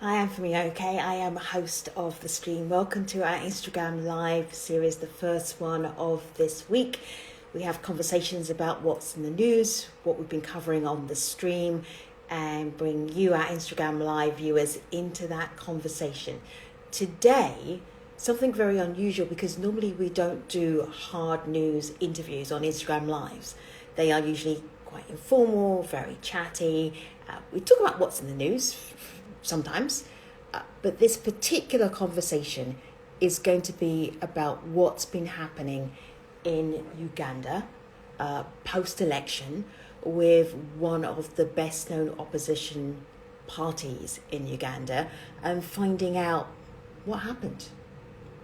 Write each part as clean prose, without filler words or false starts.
Hi, I'm Anthony. Okay, I am a host of the stream. Welcome to our Instagram live series, the first one of this week. We have conversations about what's in the news, what we've been covering on the stream, and bring you, our Instagram live viewers, into that conversation. Today, something very unusual because normally we don't do hard news interviews on Instagram lives. They are usually quite informal, very chatty. We talk about what's in the news sometimes, but this particular conversation is going to be about what's been happening in Uganda post-election with one of the best-known opposition parties in Uganda and finding out what happened,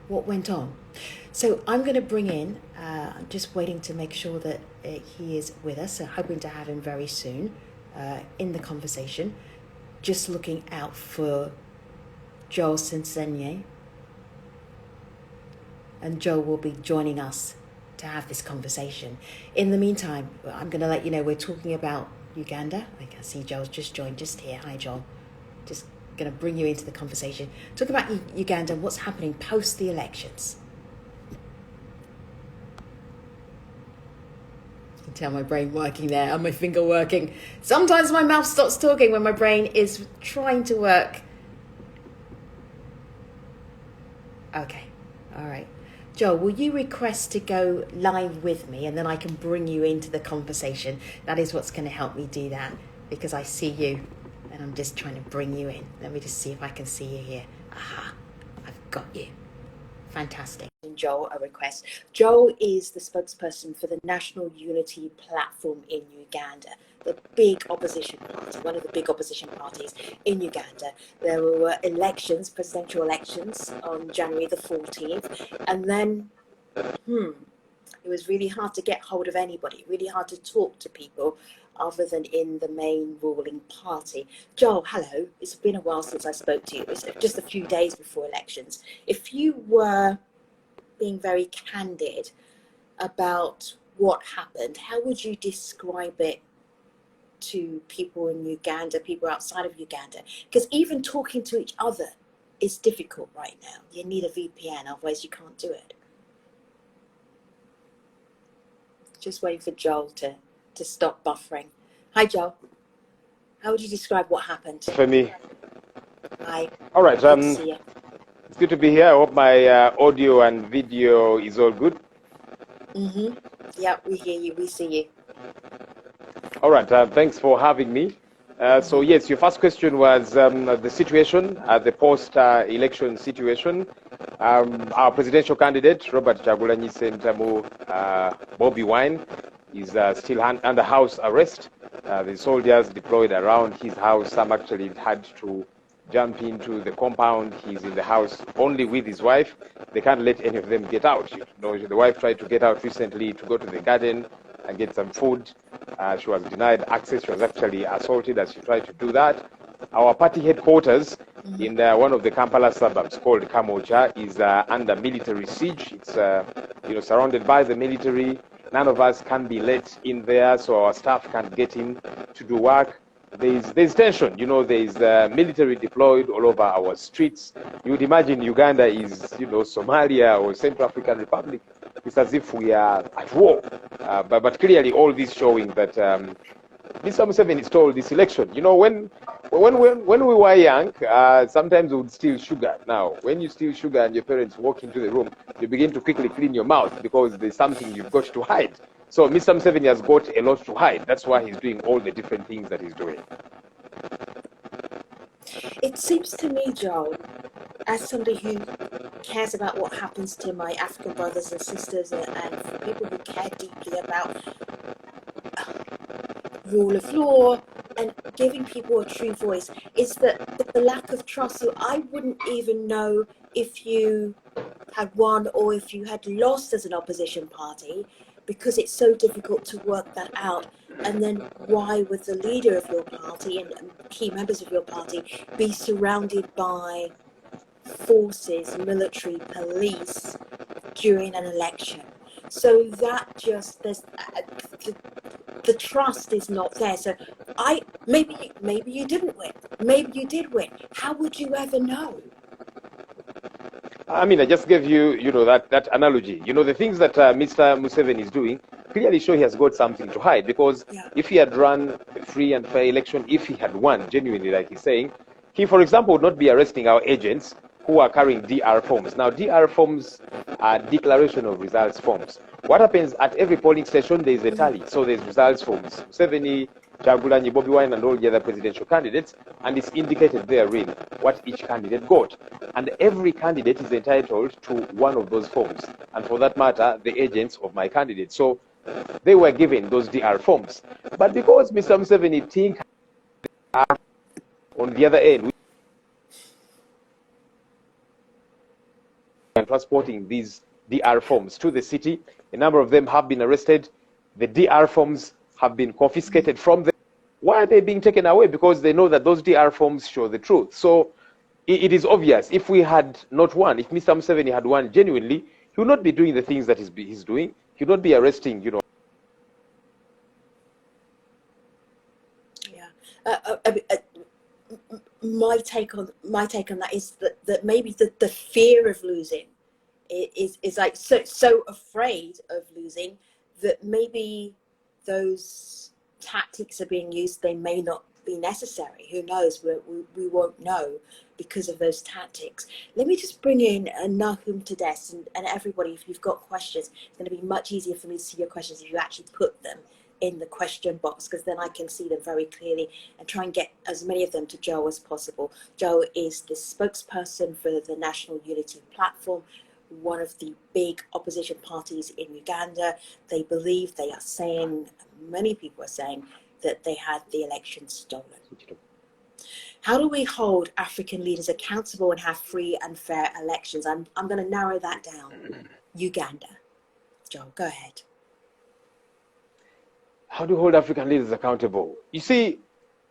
what went on. So I'm going to bring in, I'm just waiting to make sure that he is with us, so hoping to have him very soon in the conversation. Just looking out for Joel Sensenye. And Joel will be joining us to have this conversation. In the meantime, I'm going to let you know we're talking about Uganda. I can see Joel's just joined, just here. Hi, Joel. Just going to bring you into the conversation. Talk about Uganda and what's happening post the elections. You can tell my brain working there and my finger working. Sometimes my mouth stops talking when my brain is trying to work. Okay, all right. Joel, will you request to go live with me and then I can bring you into the conversation? That is what's going to help me do that because I see you and I'm just trying to bring you in. Let me just see if I can see you here. Aha, I've got you. Fantastic. Joel, a request. Joel is the spokesperson for the National Unity Platform in Uganda, the big opposition party, one of the big opposition parties in Uganda. There were elections, presidential elections on January the 14th, and then, it was really hard to get hold of anybody, really hard to talk to people other than in the main ruling party. Joel, hello. It's been a while since I spoke to you. It's just a few days before elections. If you were being very candid about what happened, how would you describe it to people in Uganda, people outside of Uganda? Because even talking to each other is difficult right now. You need a VPN, otherwise you can't do it. Just waiting for Joel to stop buffering. Hi, Joel. How would you describe what happened? For me. Hi. All right. Good to see you. It's good to be here. I hope my audio and video is all good. Yeah, we hear you. We see you. All right. Thanks for having me. So yes, your first question was the situation, the post-election situation. Our presidential candidate, Robert Kyagulanyi Ssentamu Bobi Wine, is still under house arrest. The soldiers deployed around his house, some actually had to jump into the compound. He's in the house only with his wife. They can't let any of them get out. You know, the wife tried to get out recently to go to the garden and get some food. She was denied access. She was actually assaulted as she tried to do that. Our party headquarters in one of the Kampala suburbs called Kamocha is under military siege. It's surrounded by the military. None of us can be let in there, so our staff can't get in to do work. There's tension, there's military deployed all over our streets. You would imagine Uganda is, Somalia or Central African Republic. It's as if we are at war. But clearly all this showing that Mr. Museveni stole this election. When we were young, sometimes we would steal sugar. Now, when you steal sugar and your parents walk into the room, you begin to quickly clean your mouth because there's something you've got to hide. So Mr. Museveni has got a lot to hide. That's why he's doing all the different things that he's doing. It seems to me, Joel, as somebody who cares about what happens to my African brothers and sisters and for people who care deeply about rule of law and giving people a true voice, is that the lack of trust. So I wouldn't even know if you had won or if you had lost as an opposition party, because it's so difficult to work that out. And then why would the leader of your party and key members of your party be surrounded by forces, military, police during an election? So that just, the trust is not there. So maybe you didn't win. maybe you did win. How would you ever know? I mean, I just gave you, that analogy. The things that Mr. Museveni is doing clearly show he has got something to hide, because if he had run a free and fair election, if he had won genuinely, like he's saying, he, for example, would not be arresting our agents who are carrying DR forms. Now, DR forms are declaration of results forms. What happens at every polling station, there is a tally. So there's results forms. Museveni, Chagulanyi, Bobi Wine, and all the other presidential candidates, and it's indicated therein what each candidate got. And every candidate is entitled to one of those forms, and for that matter, the agents of my candidate. So they were given those DR forms. But because Mr. Museveni think on the other end, and transporting these DR forms to the city, a number of them have been arrested. The DR forms have been confiscated from them. Why are they being taken away? Because they know that those DR forms show the truth. So it is obvious, if we had not won, if Mr. Museveni had won genuinely, he would not be doing the things that he's doing. He would not be arresting, My take on that is that maybe the fear of losing is like so afraid of losing that maybe those tactics are being used. They may not be necessary. Who knows? We won't know because of those tactics. Let me just bring in Nahum Tades and everybody. If you've got questions, it's going to be much easier for me to see your questions if you actually put them in the question box, because then I can see them very clearly and try and get as many of them to Joe as possible. Joe is the spokesperson for the National Unity Platform, one of the big opposition parties in Uganda. They believe, they are saying, many people are saying, that they had the election stolen. How do we hold African leaders accountable and have free and fair elections? I'm going to narrow that down. Uganda. Joe, go ahead. How do you hold African leaders accountable? You see,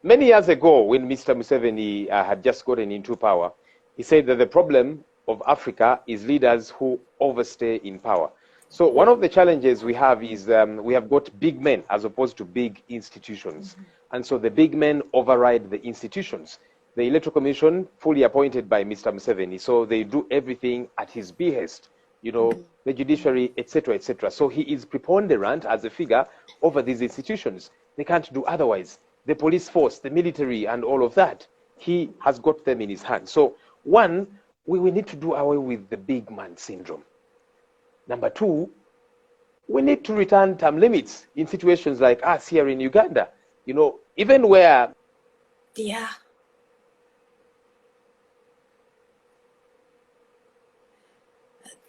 many years ago, when Mr. Museveni had just gotten into power, he said that the problem of Africa is leaders who overstay in power. So one of the challenges we have is we have got big men as opposed to big institutions. And so the big men override the institutions. The Electoral Commission, fully appointed by Mr. Museveni, so they do everything at his behest. The judiciary, etc., etc. So he is preponderant as a figure over these institutions. They can't do otherwise. The police force, the military, and all of that, he has got them in his hands. So one, we need to do away with the big man syndrome. Number two, we need to return term limits in situations like us here in Uganda. Even where... Yeah.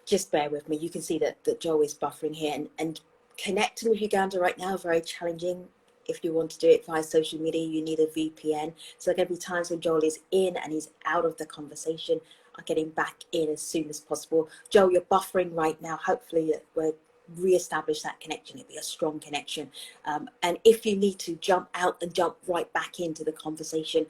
Just bear with me. You can see that Joel is buffering here, and connecting with Uganda right now, very challenging. If you want to do it via social media, you need a VPN. So there are going to be times when Joel is in and he's out of the conversation. I'll get him back in as soon as possible. Joel, you're buffering right now. Hopefully we'll re-establish that connection. It'll be a strong connection. And if you need to jump out and jump right back into the conversation,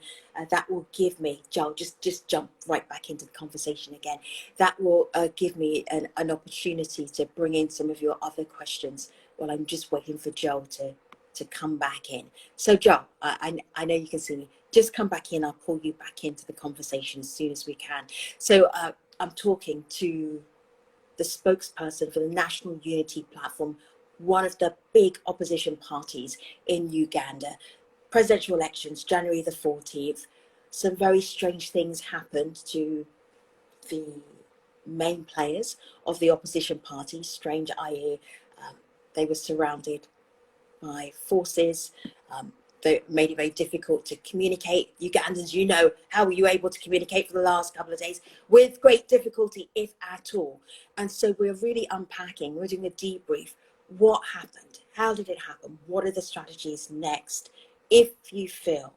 that will give me, Joel, just jump right back into the conversation again. That will give me an opportunity to bring in some of your other questions while I'm just waiting for Joel to come back in. So Joel, I know you can see me. Just come back in. I'll pull you back into the conversation as soon as we can. So I'm talking to the spokesperson for the National Unity Platform, one of the big opposition parties in Uganda. Presidential elections, January the 14th. Some very strange things happened to the main players of the opposition party. Strange, i.e., they were surrounded by forces. They made it very difficult to communicate. Ugandans, how were you able to communicate for the last couple of days? With great difficulty, if at all. And so we're really unpacking, we're doing a debrief. What happened? How did it happen? What are the strategies next? If you feel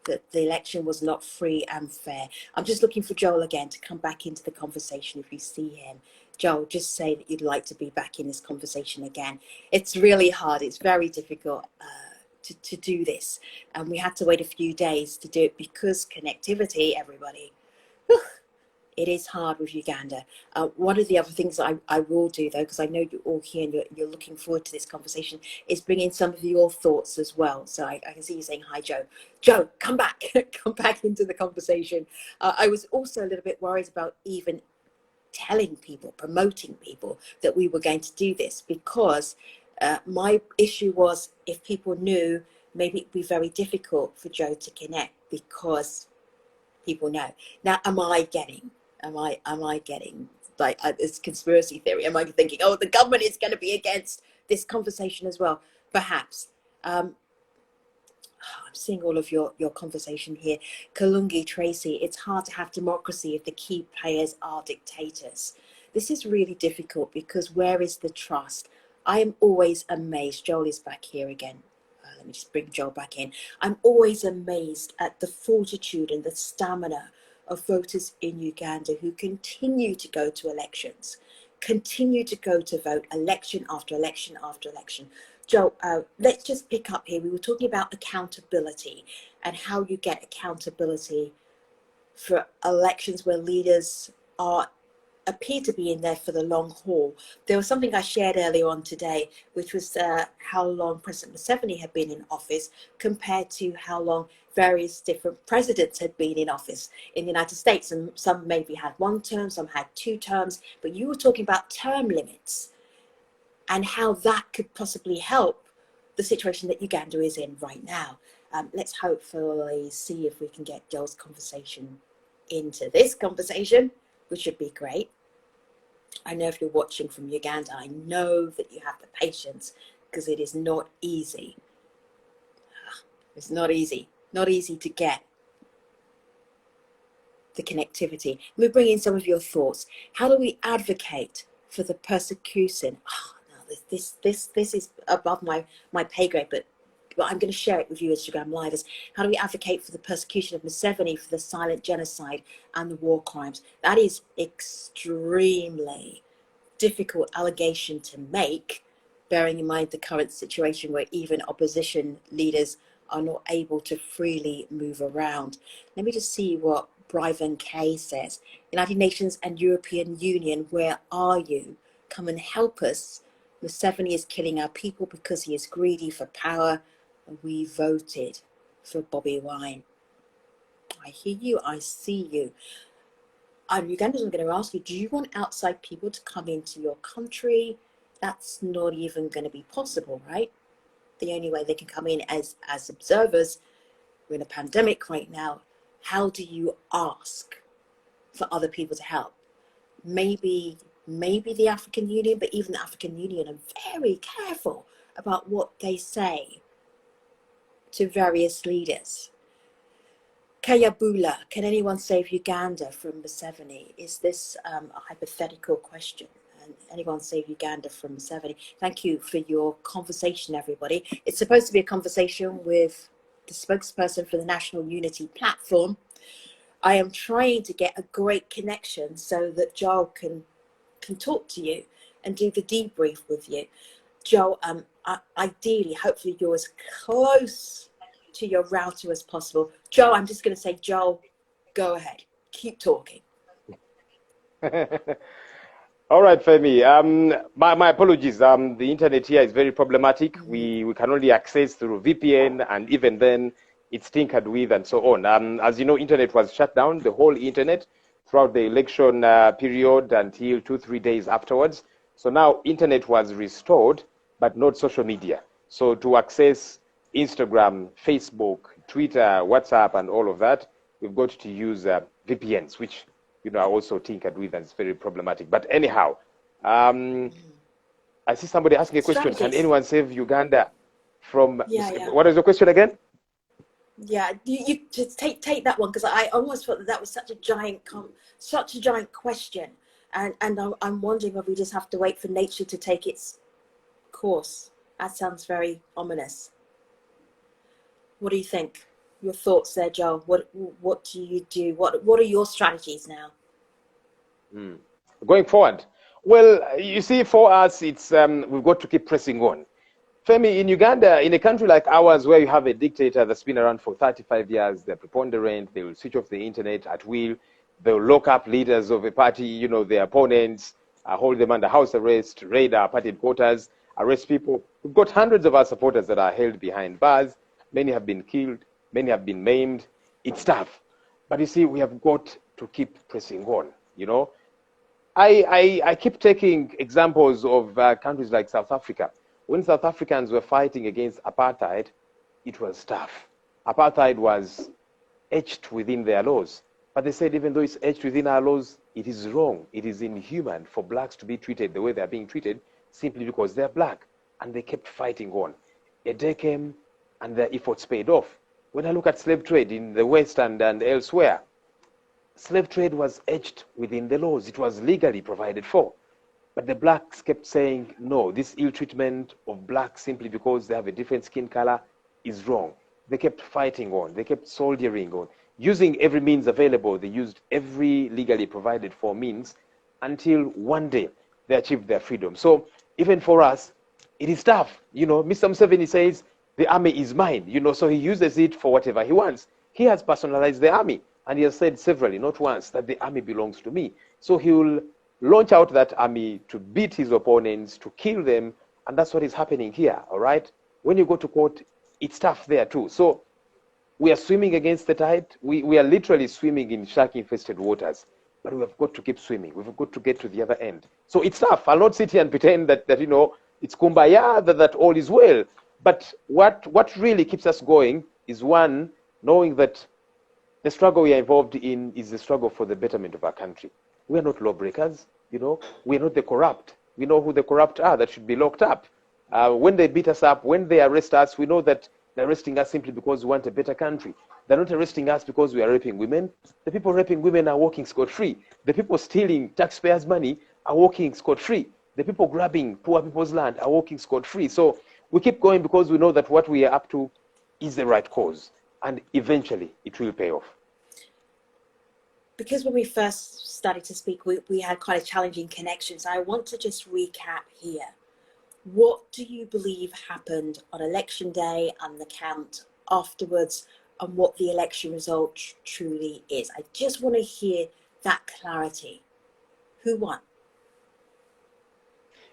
that the election was not free and fair. I'm just looking for Joel again to come back into the conversation if you see him. Joel, just say that you'd like to be back in this conversation again. It's really hard. It's very difficult to do this. And we had to wait a few days to do it because connectivity, everybody, It is hard with Uganda. One of the other things I will do, though, because I know you're all here and you're looking forward to this conversation, is bring in some of your thoughts as well. So I can see you saying, hi, Joe. Joe, come back. Come back into the conversation. I was also a little bit worried about even telling people, promoting people that we were going to do this, because my issue was, if people knew, maybe it'd be very difficult for Joe to connect, because people know. Now, am I getting like this conspiracy theory? Am I thinking, oh, the government is going to be against this conversation as well? Perhaps. I'm seeing all of your conversation here. Kalungi, Tracy, it's hard to have democracy if the key players are dictators. This is really difficult, because where is the trust? I am always amazed. Joel is back here again. Let me just bring Joel back in. I'm always amazed at the fortitude and the stamina of voters in Uganda who continue to go to elections, continue to go to vote, election after election after election. Joel, let's just pick up here. We were talking about accountability and how you get accountability for elections where leaders appear to be in there for the long haul. There was something I shared earlier on today, which was how long President Museveni had been in office compared to how long various different presidents had been in office in the United States. And some maybe had 1 term, some had 2 terms, but you were talking about term limits and how that could possibly help the situation that Uganda is in right now. Let's hopefully see if we can get Joel's conversation into this conversation, which would be great. I know if you're watching from Uganda, I know that you have the patience, because it is not easy. It's not easy to get the connectivity. Let me bring in some of your thoughts. How do we advocate for the persecution? Oh, no, this is above my pay grade, but I'm going to share it with you, Instagram Livers. How do we advocate for the persecution of Museveni for the silent genocide and the war crimes? That is extremely difficult allegation to make, bearing in mind the current situation where even opposition leaders are not able to freely move around. Let me just see what Bryven K says. United Nations and European Union, where are you? Come and help us. Museveni is killing our people because he is greedy for power. We voted for Bobby Wine. I hear you, I see you. Ugandans, I'm going to ask you, do you want outside people to come into your country? That's not even going to be possible, right? The only way they can come in as observers, we're in a pandemic right now. How do you ask for other people to help? Maybe the African Union, but even the African Union are very careful about what they say to various leaders. Kayabula, can anyone save Uganda from Museveni? Is this a hypothetical question? And anyone save Uganda from Museveni? Thank you for your conversation, everybody. It's supposed to be a conversation with the spokesperson for the National Unity Platform. I am trying to get a great connection so that Joel can talk to you and do the debrief with you. Joel, ideally, hopefully you're as close to your router as possible. Joel, I'm just going to say, Joel, go ahead. Keep talking. All right, Femi. My apologies. The internet here is very problematic. We can only access through VPN, and even then, it's tinkered with and so on. As you know, internet was shut down, the whole internet, throughout the election period until 2-3 days afterwards. So now internet was restored, but not social media. So to access Instagram, Facebook, Twitter, WhatsApp, and all of that, we've got to use VPNs, which are also tinkered with, and it's very problematic. But anyhow, I see somebody asking a question. Can anyone save Uganda from? Yeah. What is the question again? Yeah, you just take that one, because I almost thought that was such a giant question, and I'm wondering whether we just have to wait for nature to take its course. That sounds very ominous. What do you think? Your thoughts there, Joel? What do you do? What are your strategies now? Going forward, well, you see, for us, it's we've got to keep pressing on. Femi, in Uganda, in a country like ours, where you have a dictator that's been around for 35 years, they're preponderant, they will switch off the internet at will. They'll lock up leaders of a party, you know, their opponents, hold them under house arrest, raid our party headquarters, arrest people. We've got hundreds of our supporters that are held behind bars. Many have been killed. Many have been maimed. It's tough. But you see, we have got to keep pressing on, you know. I keep taking examples of countries like South Africa. When South Africans were fighting against apartheid, it was tough. Apartheid was etched within their laws. But they said even though it's etched within our laws, it is wrong. It is inhuman for blacks to be treated the way they're being treated simply because they're black. And they kept fighting on. A day came and their efforts paid off. When I look at slave trade in the West and elsewhere, slave trade was etched within the laws. It was legally provided for. But the blacks kept saying, no, this ill treatment of blacks simply because they have a different skin color is wrong. They kept fighting on. They kept soldiering on. Using every means available, they used every legally provided for means until one day they achieved their freedom. So even for us, it is tough. You know, Mr. Museveni says, the army is mine, you know, so he uses it for whatever he wants. He has personalized the army, and he has said severally, not once, that the army belongs to me. So he will launch out that army to beat his opponents, to kill them, and that's what is happening here, all right? When you go to court, it's tough there too. So we are swimming against the tide. We are literally swimming in shark-infested waters, but we have got to keep swimming. We've got to get to the other end. So it's tough. I'll not sit here and pretend that you know, it's kumbaya, that all is well. But what really keeps us going is, one, knowing that the struggle we are involved in is the struggle for the betterment of our country. We are not lawbreakers, you know. We are not the corrupt. We know who the corrupt are that should be locked up. When they beat us up, when they arrest us, we know that they're arresting us simply because we want a better country. They're not arresting us because we are raping women. The people raping women are walking scot-free. The people stealing taxpayers' money are walking scot-free. The people grabbing poor people's land are walking scot-free. So we keep going because we know that what we are up to is the right cause. And eventually, it will pay off. Because when we first started to speak, we had quite a challenging connection. So I want to just recap here. What do you believe happened on election day and the count afterwards, and what the election result truly is? I just want to hear that clarity. Who won?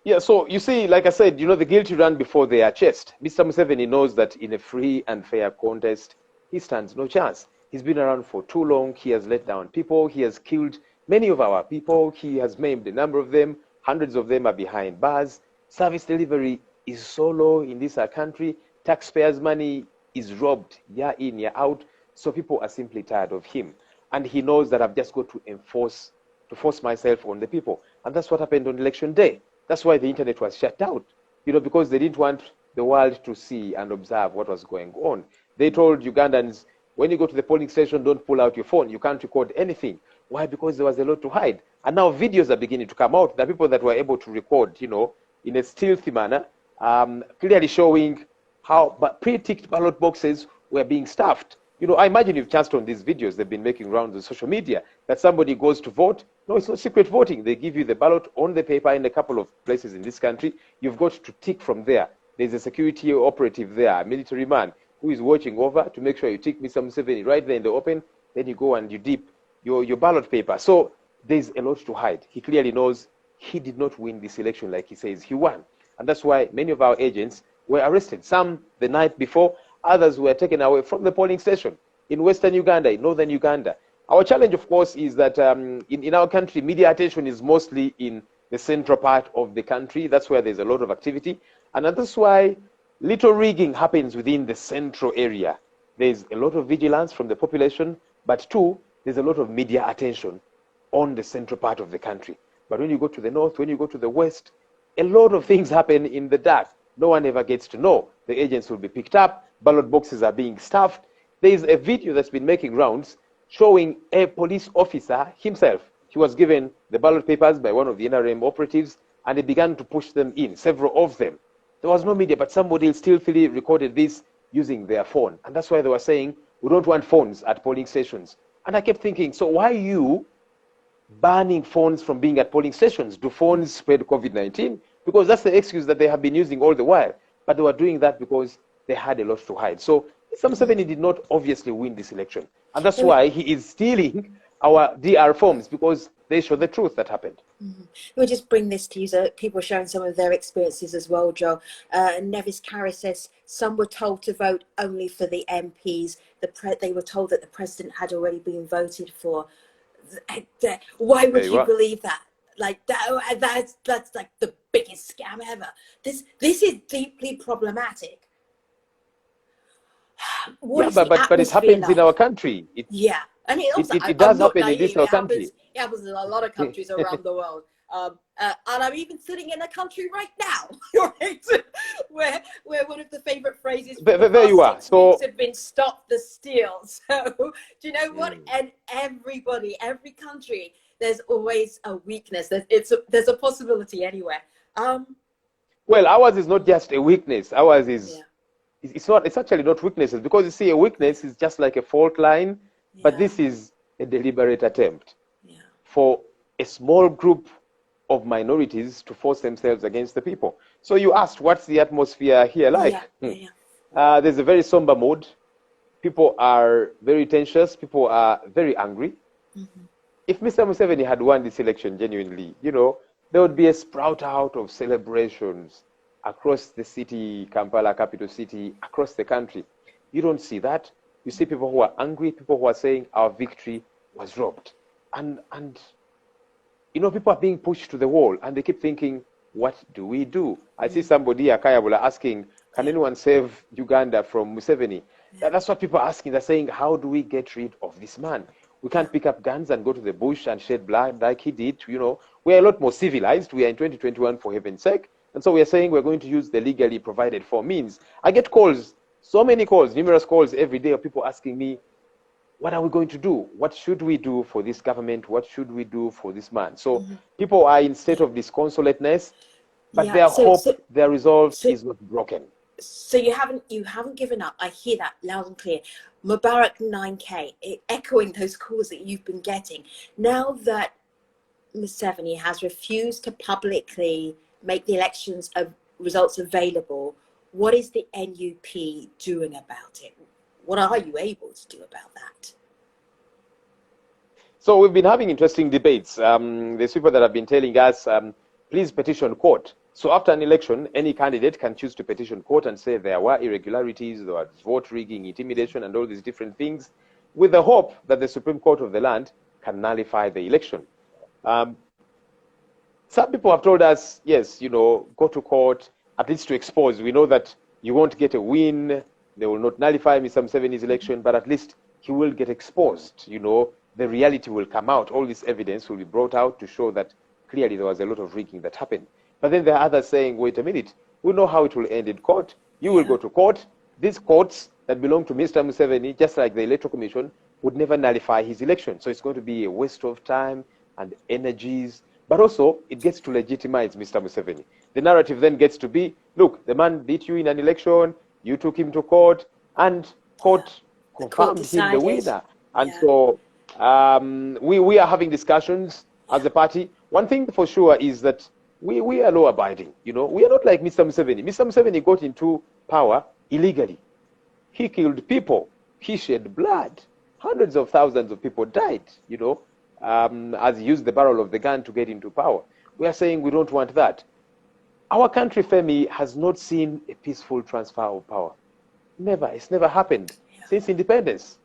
Yeah, so you see, like I said, you know, the guilty run before they are chased. Mr. Museveni knows that in a free and fair contest, he stands no chance. He's been around for too long. He has let down people. He has killed many of our people. He has maimed a number of them. Hundreds of them are behind bars. Service delivery is so low in this country. Taxpayers' money is robbed year in, year out. So people are simply tired of him. And he knows that I've just got to force myself on the people. And that's what happened on election day. That's why the internet was shut down, you know, because they didn't want the world to see and observe what was going on. They told Ugandans, when you go to the polling station, don't pull out your phone. You can't record anything. Why? Because there was a lot to hide. And now videos are beginning to come out. The people that were able to record, you know, in a stealthy manner, clearly showing how pre-ticked ballot boxes were being stuffed. You know, I imagine you've chanced on these videos. They've been making rounds on social media that somebody goes to vote. No, it's not secret voting. They give you the ballot on the paper in a couple of places in this country. You've got to tick from there. There's a security operative there, a military man, who is watching over to make sure you tick Mr. Museveni right there in the open. Then you go and you dip your ballot paper. So there's a lot to hide. He clearly knows he did not win this election like he says he won. And that's why many of our agents were arrested. Some the night before, others were taken away from the polling station in Western Uganda, in Northern Uganda. Our challenge, of course, is that in our country, media attention is mostly in the central part of the country. That's where there's a lot of activity. And that's why little rigging happens within the central area. There's a lot of vigilance from the population, but two, there's a lot of media attention on the central part of the country. But when you go to the north, when you go to the west, a lot of things happen in the dark. No one ever gets to know. The agents will be picked up. Ballot boxes are being stuffed. There is a video that's been making rounds showing a police officer himself. He was given the ballot papers by one of the NRM operatives, and he began to push them in, several of them. There was no media, but somebody stealthily recorded this using their phone. And that's why they were saying, we don't want phones at polling stations. And I kept thinking, so why are you banning phones from being at polling stations? Do phones spread COVID-19? Because that's the excuse that they have been using all the while. But they were doing that because they had a lot to hide. So Mr. Museveni did not obviously win this election. And that's why he is stealing our DR forms because they show the truth that happened. We'll just bring this to you so people are sharing some of their experiences as well, Joel. Nevis Carey says some were told to vote only for the MPs. They were told that the president had already been voted for. Why would you believe that? Like that's like the biggest scam ever. This is deeply problematic. But it happens in our country. And it does happen in this our country. It happens in a lot of countries around the world. And I'm even sitting in a country right now, right, where one of the favourite phrases for the there you are. So have been "stop the steal." So do you know what? And every country, there's always a weakness. There's a possibility anywhere. Well, ours is not just a weakness. Ours is it's actually not weaknesses, because you see, a weakness is just like a fault line, but this is a deliberate attempt for a small group of minorities to force themselves against the people. So you asked, what's the atmosphere here like? There's a very somber mood. People are very tensious. People are very angry. If Mr. Museveni had won this election genuinely, there would be a sprout out of celebrations across the city, Kampala, capital city, across the country. You don't see that. You see people who are angry, people who are saying our victory was robbed. And people are being pushed to the wall, and they keep thinking, what do we do? I see somebody, Akayabula, asking, can anyone save Uganda from Museveni? That's what people are asking. They're saying, how do we get rid of this man? We can't pick up guns and go to the bush and shed blood like he did. We're a lot more civilized. We are in 2021, for heaven's sake. And so we are saying we're going to use the legally provided for means. I get calls, so many calls, numerous calls every day of people asking me, what are we going to do? What should we do for this government? What should we do for this man? So people are in state of disconsolateness, but their hope, their resolve is not broken. So you haven't given up. I hear that loud and clear. Mubarak 9K, echoing those calls that you've been getting. Now that Museveni has refused to publicly make the elections results available, what is the NUP doing about it? What are you able to do about that? So we've been having interesting debates. There's people that have been telling us, please petition court. So after an election, any candidate can choose to petition court and say there were irregularities, there was vote rigging, intimidation, and all these different things, with the hope that the Supreme Court of the land can nullify the election. Some people have told us, yes, go to court, at least to expose. We know that you won't get a win. They will not nullify Mr. Museveni's election, but at least he will get exposed. The reality will come out. All this evidence will be brought out to show that clearly there was a lot of rigging that happened. But then there are others saying, wait a minute, we know how it will end in court. You will go to court. These courts that belong to Mr. Museveni, just like the Electoral Commission, would never nullify his election. So it's going to be a waste of time and energies. But also, it gets to legitimize Mr. Museveni. The narrative then gets to be, look, the man beat you in an election, you took him to court, and court confirmed him the winner. And so we are having discussions as a party. One thing for sure is that we are law-abiding. We are not like Mr. Museveni. Mr. Museveni got into power illegally. He killed people. He shed blood. Hundreds of thousands of people died, as he used the barrel of the gun to get into power. We are saying we don't want that. Our country, Femi, has not seen a peaceful transfer of power. Never. It's never happened since independence,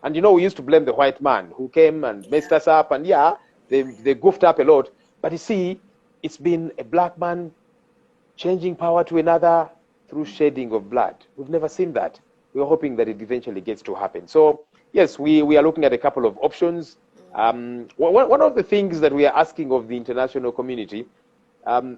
And, we used to blame the white man who came and messed us up. And, they goofed up a lot. But you see, it's been a black man changing power to another through shedding of blood. We've never seen that. We're hoping that it eventually gets to happen. So, yes, we are looking at a couple of options. One of the things that we are asking of the international community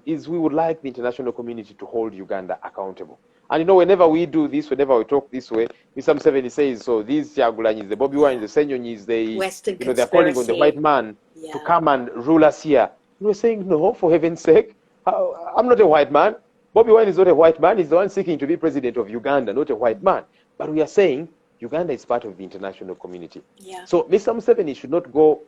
is we would like the international community to hold Uganda accountable. And whenever we do this, whenever we talk this way, Mr. Museveni says, so these Chagulanyis, the Bobby Wine, the Senyonyis, they're calling on the white man to come and rule us here. We're saying, no, for heaven's sake, I'm not a white man. Bobby Wine is not a white man. He's the one seeking to be president of Uganda, not a white man. But we are saying Uganda is part of the international community. So Mr. Museveni should not go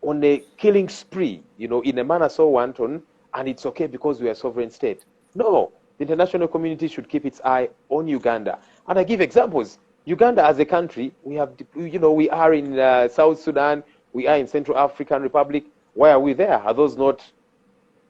on a killing spree, in a manner so wanton, and it's okay because we are a sovereign state. No, the international community should keep its eye on Uganda. And I give examples. Uganda as a country, we are in South Sudan, We are in Central African Republic. Why are we there? Are those not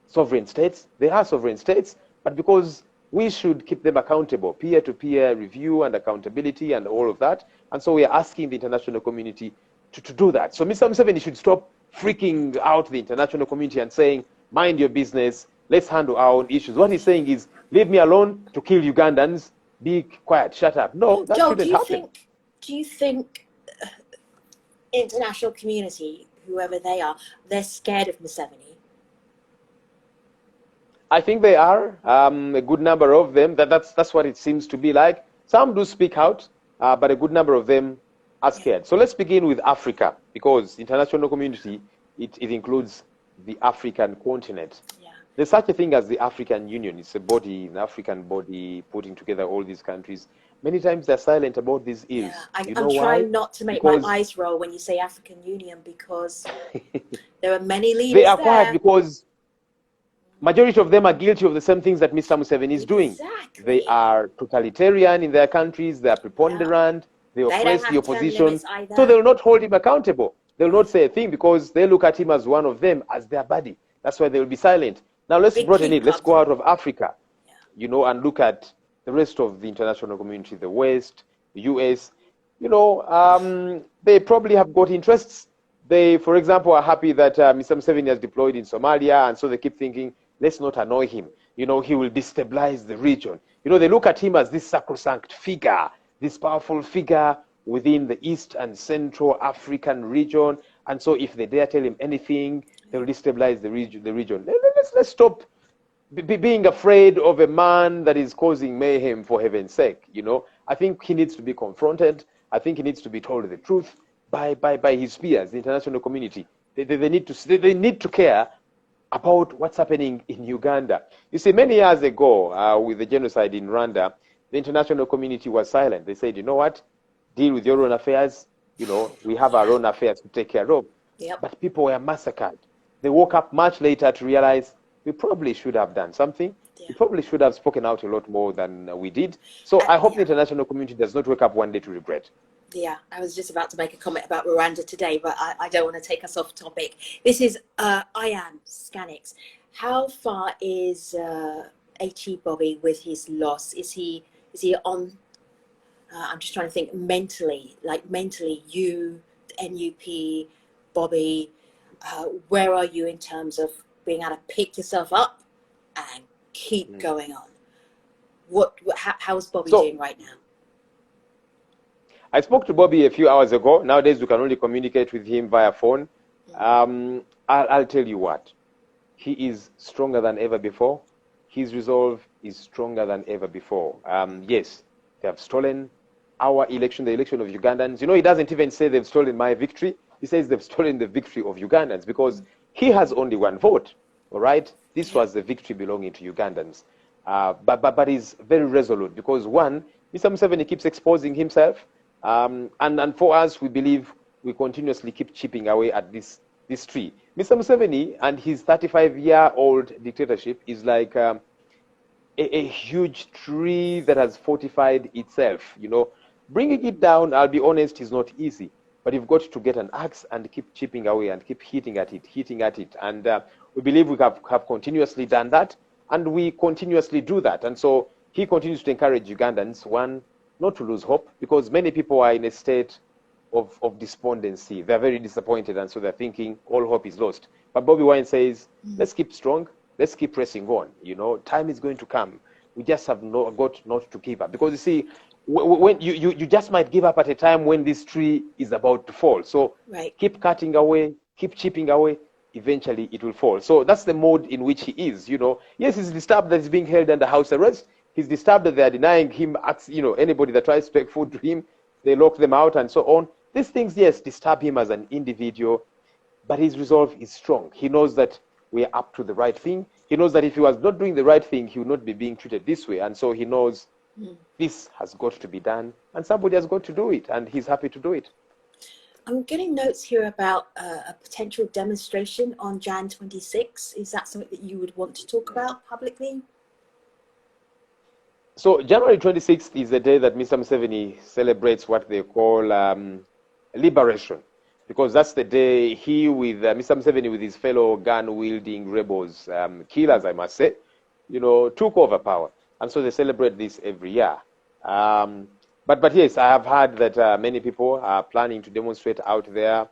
sovereign states? They are sovereign states, but because we should keep them accountable, peer-to-peer review and accountability and all of that. And so we are asking the international community to do that. So Mr. Museveni should stop freaking out the international community and saying, mind your business, let's handle our own issues. What he's saying is, leave me alone to kill Ugandans, be quiet, shut up. No, that Joel, shouldn't happen. Do you think international community, whoever they are, they're scared of Museveni? I think they are, a good number of them. That's what it seems to be like. Some do speak out, but a good number of them are scared. So let's begin with Africa, because international community, it includes the African continent. Yeah. There's such a thing as the African Union. It's a body, an African body, putting together all these countries. Many times they're silent about these ills. Yeah, I'm trying not to make my eyes roll when you say African Union, because there are many leaders they are quiet there. because majority of them are guilty of the same things that Mr. Museveni is doing. Exactly. They are totalitarian in their countries. They are preponderant. They oppress the opposition. So they will not hold him accountable. They will not say a thing because they look at him as one of them, as their buddy. That's why they will be silent. Now let's broaden it. Let's go out of Africa, and look at the rest of the international community, the West, the US. They probably have got interests. They, for example, are happy that Mr. Museveni has deployed in Somalia, and so they keep thinking, let's not annoy him. He will destabilize the region. They look at him as this sacrosanct figure, this powerful figure within the East and Central African region. And so if they dare tell him anything, they'll destabilize the region. Let's stop being afraid of a man that is causing mayhem, for heaven's sake. I think he needs to be confronted. I think he needs to be told the truth by his peers, the international community. They need to care about what's happening in Uganda. You see, many years ago, with the genocide in Rwanda, the international community was silent. They said, you know what, deal with your own affairs. We have our own affairs to take care of. Yep. But people were massacred. They woke up much later to realize we probably should have done something. Yeah. We probably should have spoken out a lot more than we did. So I hope the international community does not wake up one day to regret. Yeah, I was just about to make a comment about Rwanda today, but I don't want to take us off topic. This is Ian Scanix. How far is H.E. Bobby with his loss? Is he on? I'm just trying to think mentally, you, NUP, Bobby, where are you in terms of being able to pick yourself up and keep going on? How's Bobby doing right now? I spoke to Bobby a few hours ago. Nowadays, we can only communicate with him via phone. I'll tell you what. He is stronger than ever before. His resolve is stronger than ever before. Yes, they have stolen our election, the election of Ugandans. He doesn't even say they've stolen my victory. He says they've stolen the victory of Ugandans because he has only one vote. All right? This was the victory belonging to Ugandans. But he's very resolute because, one, Mr. Museveni keeps exposing himself. And for us, we believe we continuously keep chipping away at this tree. Mr. Museveni and his 35-year-old dictatorship is like a huge tree that has fortified itself. Bringing it down, I'll be honest, is not easy. But you've got to get an axe and keep chipping away and keep hitting at it. And we believe we have continuously done that, and we continuously do that. And so he continues to encourage Ugandans, one, not to lose hope, because many people are in a state of despondency. They're very disappointed, and so they're thinking all hope is lost. But Bobby Wine says, let's keep strong, let's keep pressing on. Time is going to come. We just have got not to give up. Because you see, when you just might give up at a time when this tree is about to fall. So keep cutting away, keep chipping away, eventually it will fall. So that's the mode in which he is. Yes, he's disturbed that he's being held under house arrest. He's disturbed that they are denying him, anybody that tries to take food to him, they lock them out and so on. These things, yes, disturb him as an individual, but his resolve is strong. He knows that we are up to the right thing. He knows that if he was not doing the right thing, he would not be being treated this way. And so he knows this has got to be done, and somebody has got to do it, and he's happy to do it. I'm getting notes here about a potential demonstration on Jan 26. Is that something that you would want to talk about publicly? So January 26th is the day that Mr. Museveni celebrates what they call liberation. because that's the day he with Mr. Museveni with his fellow gun-wielding rebels, killers, I must say, took over power. And so they celebrate this every year. But yes, I have heard that many people are planning to demonstrate out there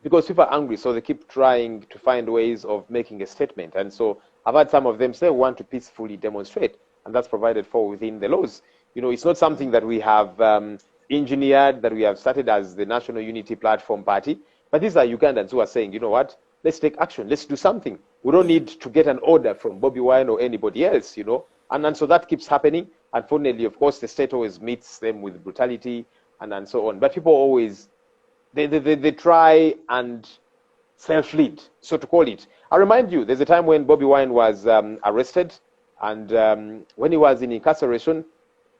because people are angry, so they keep trying to find ways of making a statement. And so I've heard some of them say, we want to peacefully demonstrate, and that's provided for within the laws. It's not something that we have engineered, that we have started as the National Unity Platform Party, but these are Ugandans who are saying, you know what, let's take action, let's do something. We don't need to get an order from Bobby Wine or anybody else, and so that keeps happening. Unfortunately, of course, the state always meets them with brutality and so on. But people always, they try and self-lead, so to call it. I remind you, there's a time when Bobby Wine was arrested, and when he was in incarceration,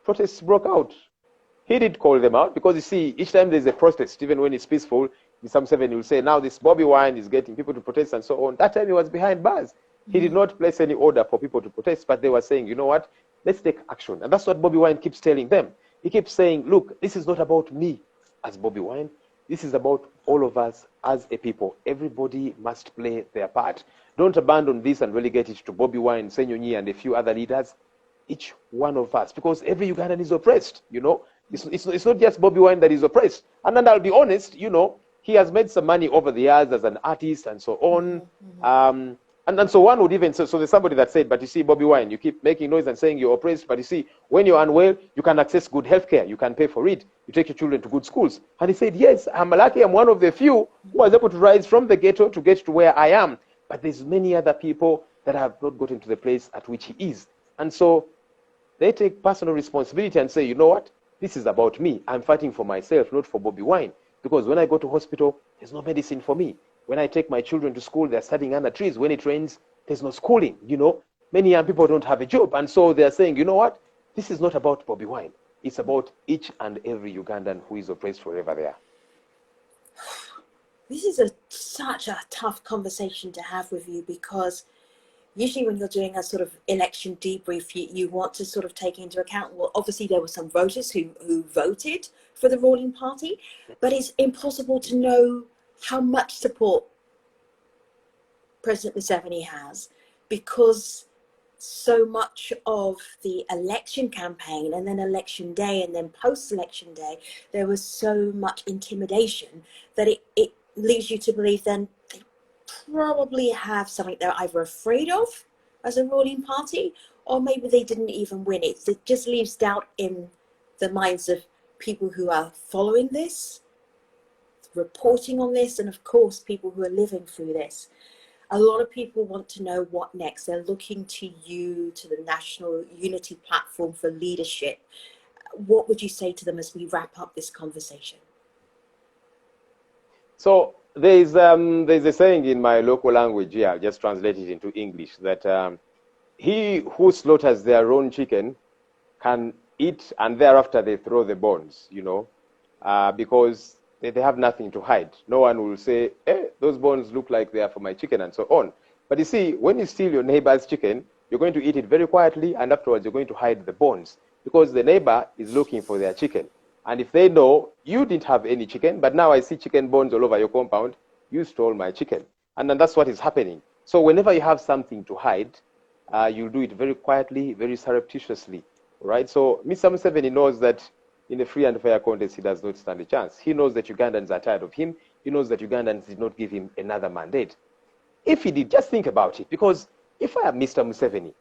protests broke out. He did call them out, because you see, each time there's a protest, even when it's peaceful, Mr. Museveni will say, now this Bobby Wine is getting people to protest and so on. That time he was behind bars. He did not place any order for people to protest, but they were saying, you know what, let's take action. And that's what Bobby Wine keeps telling them. He keeps saying, look, this is not about me as Bobby Wine. This is about all of us as a people. Everybody must play their part. Don't abandon this and relegate it to Bobby Wine, Senyonyi, and a few other leaders. Each one of us, because every Ugandan is oppressed, It's not just Bobby Wine that is oppressed. And then I'll be honest, he has made some money over the years as an artist and so on. And so one would even say, so there's somebody that said, but you see, Bobby Wine, you keep making noise and saying you're oppressed, but you see, when you're unwell, you can access good healthcare, you can pay for it, you take your children to good schools. And he said, yes, I'm lucky, I'm one of the few who was able to rise from the ghetto to get to where I am. But there's many other people that have not gotten to the place at which he is. And so they take personal responsibility and say, you know what, this is about me. I'm fighting for myself, not for Bobby Wine. Because when I go to hospital, there's no medicine for me. When I take my children to school, they're studying under trees. When it rains, there's no schooling, Many young people don't have a job. And so they're saying, you know what? This is not about Bobby Wine. It's about each and every Ugandan who is oppressed wherever they are. This is such a tough conversation to have with you, because usually when you're doing a sort of election debrief, you want to sort of take into account, well, obviously there were some voters who voted for the ruling party, but it's impossible to know how much support President Museveni has, because so much of the election campaign and then election day and then post-election day, there was so much intimidation that it leads you to believe then they probably have something they're either afraid of as a ruling party, or maybe they didn't even win it. It just leaves doubt in the minds of people who are following this, reporting on this, and of course people who are living through this. A lot of people want to know what next. They're looking to you, to the National Unity Platform, for leadership. What would you say to them as we wrap up this conversation? So there's a saying in my local language here, I'll just translate it into English, that he who slaughters their own chicken can eat and thereafter they throw the bones, because they have nothing to hide. No one will say, those bones look like they are for my chicken and so on. But you see, when you steal your neighbor's chicken, you're going to eat it very quietly, and afterwards you're going to hide the bones, because the neighbor is looking for their chicken. And if they know you didn't have any chicken, but now I see chicken bones all over your compound, you stole my chicken. And then that's what is happening. So whenever you have something to hide, you'll do it very quietly, very surreptitiously, right? So Mr. Museveni knows that in a free and fair contest, he does not stand a chance. He knows that Ugandans are tired of him. He knows that Ugandans did not give him another mandate. If he did, just think about it, because if I am Mr. Museveni,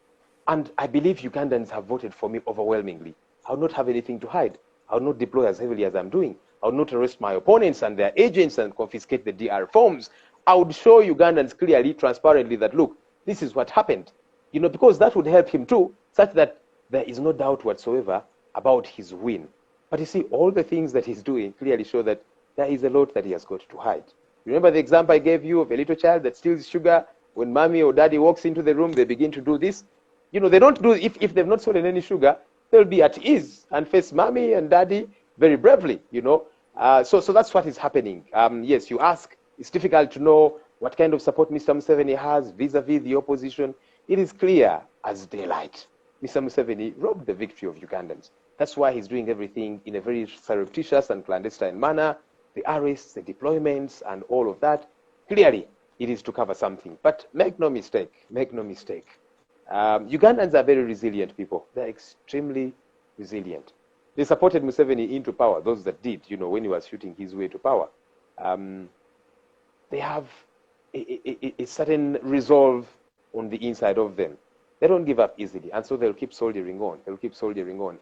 and I believe Ugandans have voted for me overwhelmingly, I would not have anything to hide. I would not deploy as heavily as I'm doing. I would not arrest my opponents and their agents and confiscate the DR forms. I would show Ugandans clearly, transparently, that, look, this is what happened. Because that would help him too, such that there is no doubt whatsoever about his win. But you see, all the things that he's doing clearly show that there is a lot that he has got to hide. Remember the example I gave you of a little child that steals sugar? When mommy or daddy walks into the room, they begin to do this. They don't do, if they've not stolen any sugar, they'll be at ease and face mommy and daddy very bravely, So that's what is happening. Yes, you ask, it's difficult to know what kind of support Mr. Museveni has vis-a-vis the opposition. It is clear as daylight. Mr. Museveni robbed the victory of Ugandans. That's why he's doing everything in a very surreptitious and clandestine manner. the arrests, the deployments, and all of that, clearly it is to cover something. But make no mistake, Ugandans are very resilient people. They're extremely resilient. They supported Museveni into power, those that did, when he was shooting his way to power. They have a certain resolve on the inside of them. They don't give up easily, and so they'll keep soldiering on.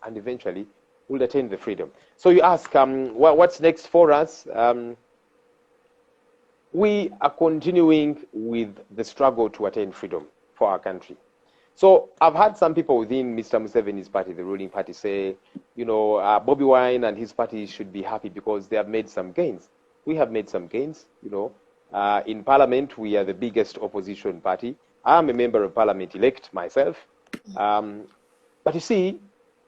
And eventually will attain the freedom. So you ask, what's next for us? We are continuing with the struggle to attain freedom for our country. So I've had some people within Mr. Museveni's party, the ruling party, say, Bobby Wine and his party should be happy because they have made some gains. We have made some gains, in Parliament, we are the biggest opposition party. I'm a member of Parliament elect myself. But you see,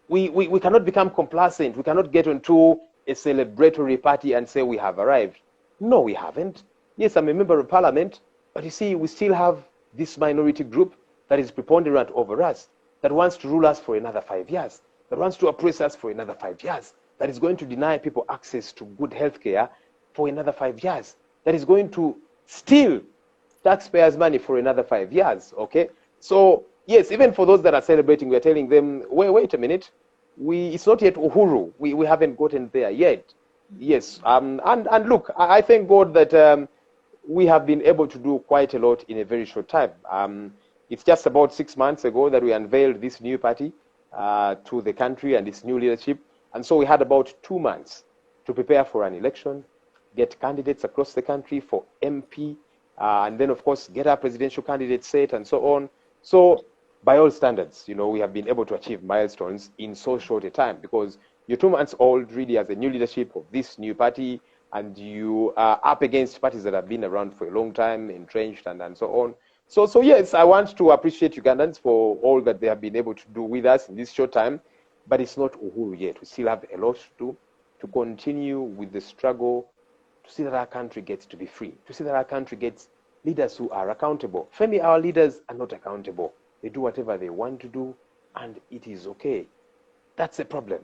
we cannot become complacent. We cannot get onto a celebratory party and say we have arrived. No, we haven't. Yes, I'm a member of Parliament, but you see, we still have this minority group that is preponderant over us, that wants to rule us for another 5 years, that wants to oppress us for another 5 years, that is going to deny people access to good health care for another 5 years, that is going to steal taxpayers' money for another 5 years, okay? So, yes, even for those that are celebrating, we're telling them, wait a minute, it's not yet Uhuru. We haven't gotten there yet. Yes, and look, I thank God that we have been able to do quite a lot in a very short time. It's just about 6 months ago that we unveiled this new party to the country and its new leadership. And so we had about 2 months to prepare for an election, get candidates across the country for MP, and then, of course, get our presidential candidate set and so on. So by all standards, we have been able to achieve milestones in so short a time because you're 2 months old really as a new leadership of this new party, and you are up against parties that have been around for a long time, entrenched and so on. So yes, I want to appreciate Ugandans for all that they have been able to do with us in this short time, but it's not Uhuru yet. We still have a lot to do to continue with the struggle to see that our country gets to be free, to see that our country gets leaders who are accountable. Femi, our leaders are not accountable. They do whatever they want to do, and it is okay. That's the problem.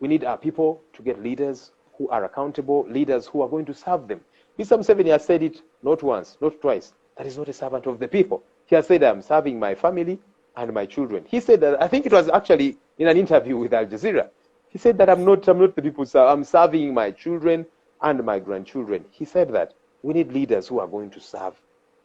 We need our people to get leaders who are accountable, leaders who are going to serve them. Mr. Museveni has said it not once, not twice. That is not a servant of the people. He has said, I'm serving my family and my children. He said that, I think it was actually in an interview with Al Jazeera. He said that I'm not the people, I'm serving my children and my grandchildren. He said that we need leaders who are going to serve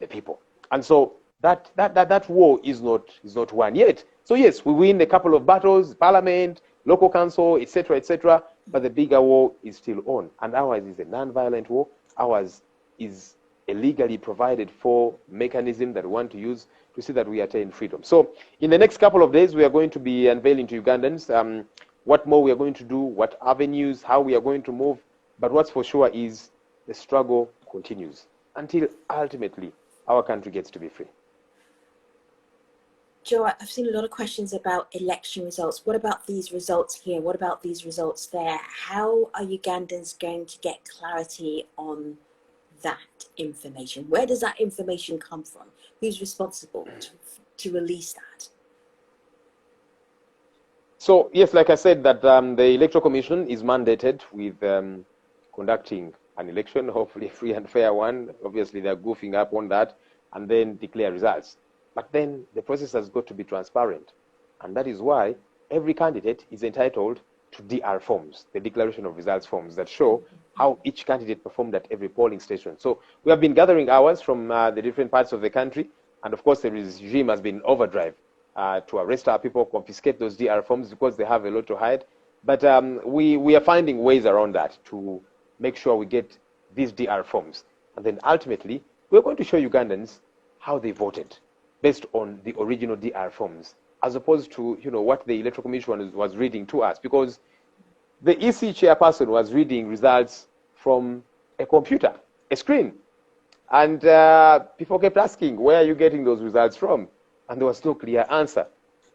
the people. And so that war is not won yet. So yes, we win a couple of battles, parliament, local council, etc., but the bigger war is still on. And ours is a non-violent war. Ours is a legally provided for mechanism that we want to use to see that we attain freedom. So in the next couple of days, we are going to be unveiling to Ugandans what more we are going to do, what avenues, how we are going to move. But what's for sure is the struggle continues until ultimately our country gets to be free. Joe, I've seen a lot of questions about election results. What about these results here? What about these results there? How are Ugandans going to get clarity on that information? Where does that information come from? Who's responsible to release that? So yes, like I said, that the Electoral Commission is mandated with conducting an election, hopefully a free and fair one. Obviously, they're goofing up on that, and then declare results. But then the process has got to be transparent. And that is why every candidate is entitled to DR forms, the Declaration of Results forms that show how each candidate performed at every polling station. So we have been gathering ours from the different parts of the country. And of course, the regime has been overdrive to arrest our people, confiscate those DR forms because they have a lot to hide. But we are finding ways around that to make sure we get these DR forms. And then ultimately, we're going to show Ugandans how they voted based on the original DR forms, as opposed to what the Electoral Commission was reading to us, because the EC chairperson was reading results from a computer, a screen. And people kept asking, where are you getting those results from? And there was no clear answer.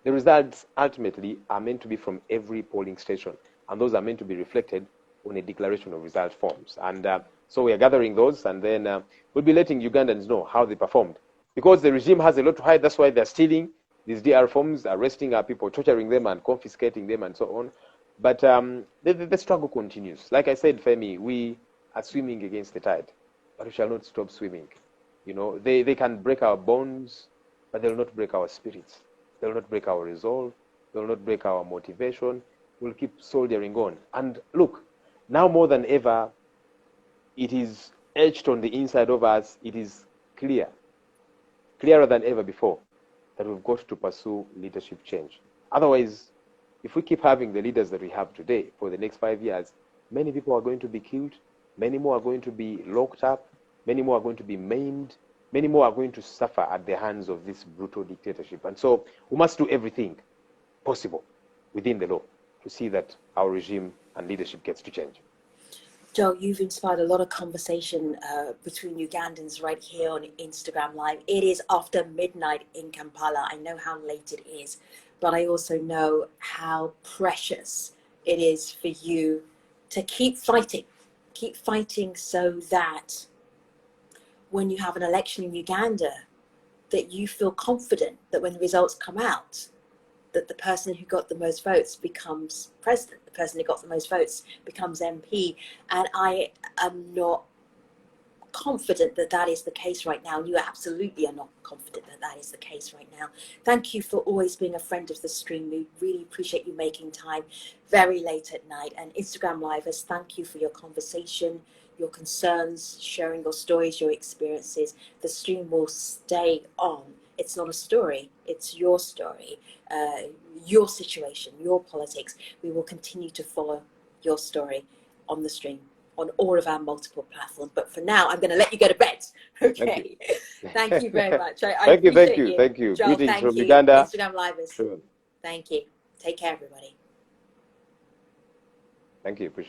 The results ultimately are meant to be from every polling station, and those are meant to be reflected on a declaration of result forms. And so we are gathering those, and then we'll be letting Ugandans know how they performed. Because the regime has a lot to hide, that's why they're stealing these DR forms, arresting our people, torturing them and confiscating them and so on. But the struggle continues. Like I said, Femi, we are swimming against the tide, but we shall not stop swimming. You know, they can break our bones, but they will not break our spirits. They will not break our resolve. They will not break our motivation. We'll keep soldiering on. And look, now more than ever, it is etched on the inside of us. It is clearer than ever before, that we've got to pursue leadership change. Otherwise, if we keep having the leaders that we have today for the next 5 years, many people are going to be killed, many more are going to be locked up, many more are going to be maimed, many more are going to suffer at the hands of this brutal dictatorship. And so we must do everything possible within the law to see that our regime and leadership gets to change. Joel, you've inspired a lot of conversation between Ugandans right here on Instagram Live. It is after midnight in Kampala. I know how late it is, but I also know how precious it is for you to keep fighting so that when you have an election in Uganda, that you feel confident that when the results come out, that the person who got the most votes becomes president, the person who got the most votes becomes MP. And I am not confident that that is the case right now. And you absolutely are not confident that that is the case right now. Thank you for always being a friend of the stream. We really appreciate you making time very late at night. And Instagram Livers, thank you for your conversation, your concerns, sharing your stories, your experiences. The stream will stay on. It's not a story, it's your story, your situation, your politics. We will continue to follow your story on the stream, on all of our multiple platforms. But for now, I'm going to let you go to bed. Okay. Thank you very much. Thank you. Joel, greetings from you. Uganda. Instagram Livers. Sure. Thank you. Take care, everybody. Thank you. Appreciate it.